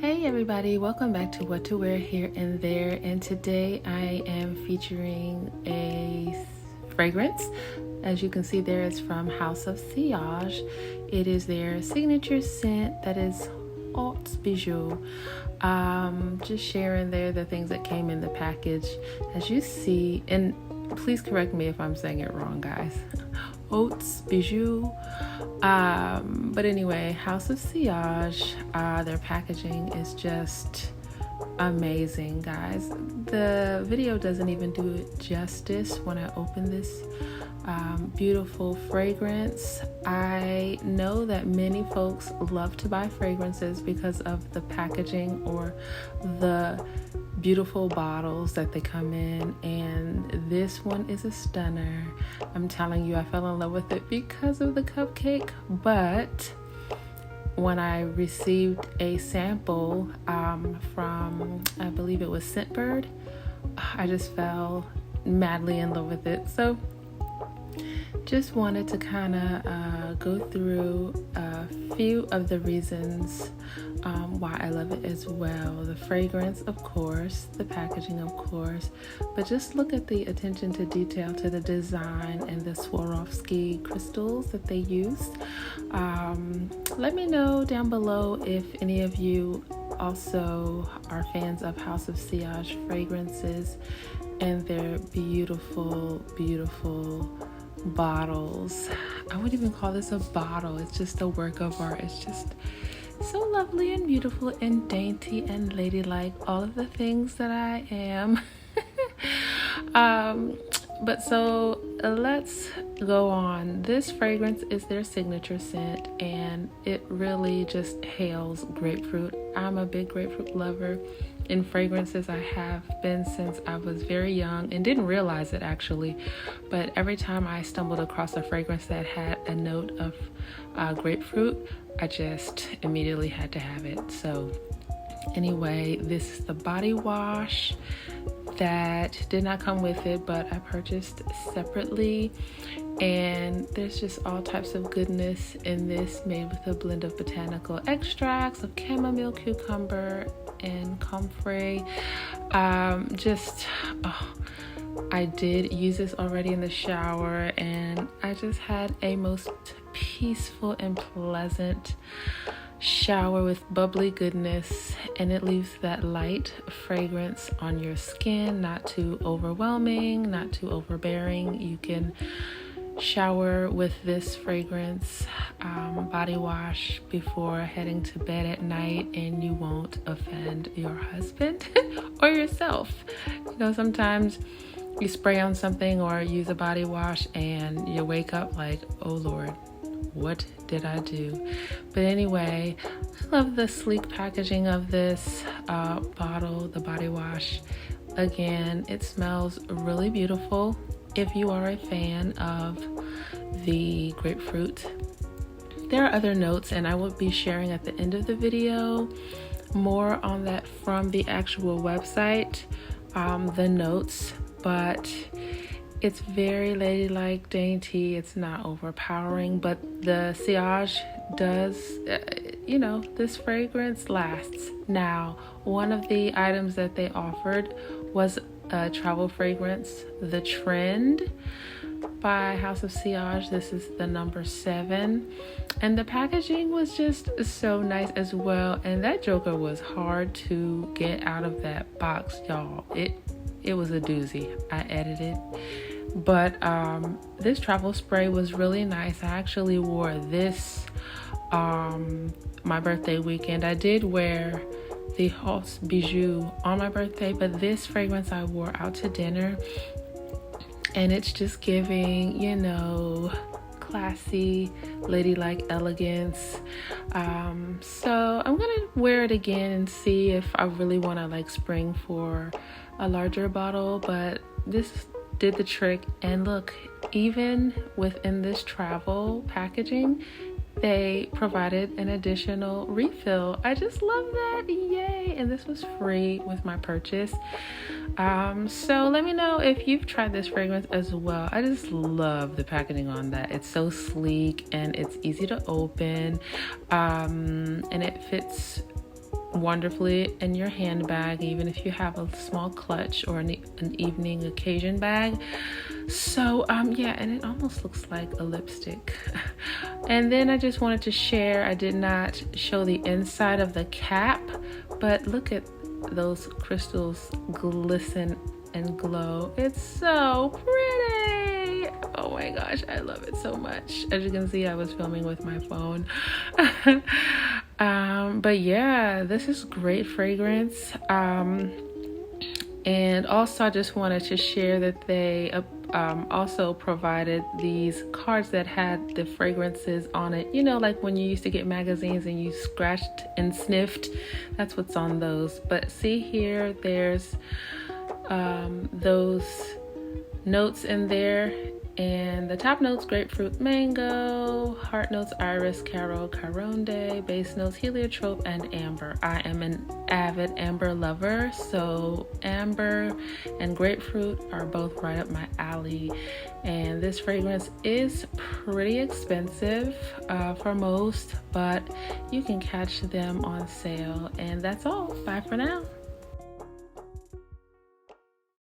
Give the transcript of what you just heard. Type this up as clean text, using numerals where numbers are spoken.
Hey everybody, welcome back to What to Wear Here and There, and today I am featuring a fragrance. As you can see there, it's from Hauts of Sillage. It is their signature scent that is Hauts Bijoux. Just sharing there the things that came in the package. As you see, and please correct me if I'm saying it wrong, guys. Hauts Bijoux. But anyway, Hauts of Sillage, their packaging is just amazing, guys. The video doesn't even do it justice when I open this beautiful fragrance. I know that many folks love to buy fragrances because of the packaging or the beautiful bottles that they come in, and this one is a stunner. I'm telling you, I fell in love with it because of the cupcake. But when I received a sample from, I believe it was Scentbird, I just fell madly in love with it. So just wanted to kind of go through a few of the reasons why I love it as well. The fragrance, of course, the packaging, of course, but just look at the attention to detail to the design and the Swarovski crystals that they used. Let me know down below if any of you also are fans of Hauts of Sillage fragrances and their beautiful, beautiful bottles. I wouldn't even call this a bottle. It's just a work of art. It's just so lovely and beautiful and dainty and ladylike, all of the things that I am. But so let's go on. This fragrance is their signature scent, and it really just hails grapefruit. I'm a big grapefruit lover in fragrances. I have been since I was very young and didn't realize it actually, but every time I stumbled across a fragrance that had a note of grapefruit, I just immediately had to have it. So anyway, this is the body wash that did not come with it, but I purchased separately, and there's just all types of goodness in this, made with a blend of botanical extracts of chamomile, cucumber, and comfrey. I did use this already in the shower, and I just had a most peaceful and pleasant shower with bubbly goodness, and it leaves that light fragrance on your skin, not too overwhelming, not too overbearing. You can shower with this fragrance body wash before heading to bed at night, and you won't offend your husband or yourself. You know, sometimes you spray on something or use a body wash and you wake up like, oh Lord, what did I do? But anyway, I love the sleek packaging of this bottle, the body wash. Again, it smells really beautiful. If you are a fan of the grapefruit, there are other notes, and I will be sharing at the end of the video more on that from the actual website, the notes, but it's very ladylike, dainty. It's not overpowering, but the sillage does, this fragrance lasts. Now, one of the items that they offered was a travel fragrance, The Trend by Hauts of Sillage. This is the number 7, and the packaging was just so nice as well, and that joker was hard to get out of that box, y'all. It was a doozy. I edited, but this travel spray was really nice. I actually wore this my birthday weekend. I did wear the Hauts Bijoux on my birthday, but this fragrance I wore out to dinner, and it's just giving, classy, ladylike elegance. So I'm gonna wear it again and see if I really want to spring for a larger bottle, but this did the trick. And look, even within this travel packaging, they provided an additional refill. I just love that. Yay. And this was free with my purchase. So let me know if you've tried this fragrance as well. I just love the packaging on that. It's so sleek and it's easy to open, and it fits wonderfully in your handbag, even if you have a small clutch or an evening occasion bag. So yeah, and it almost looks like a lipstick. And then I just wanted to share, I did not show the inside of the cap, but look at those crystals glisten and glow. It's so pretty. Oh my gosh, I love it so much. As you can see, I was filming with my phone. But yeah, this is great fragrance. And also I just wanted to share that they also provided these cards that had the fragrances on it. You know, like when you used to get magazines and you scratched and sniffed, that's what's on those. But see here, there's those notes in there, and the top notes: grapefruit, mango; heart notes: iris, caro, caronde; base notes: heliotrope and amber. I am an avid amber lover, so amber and grapefruit are both right up my alley. And this fragrance is pretty expensive for most, but you can catch them on sale. And that's all. Bye for now.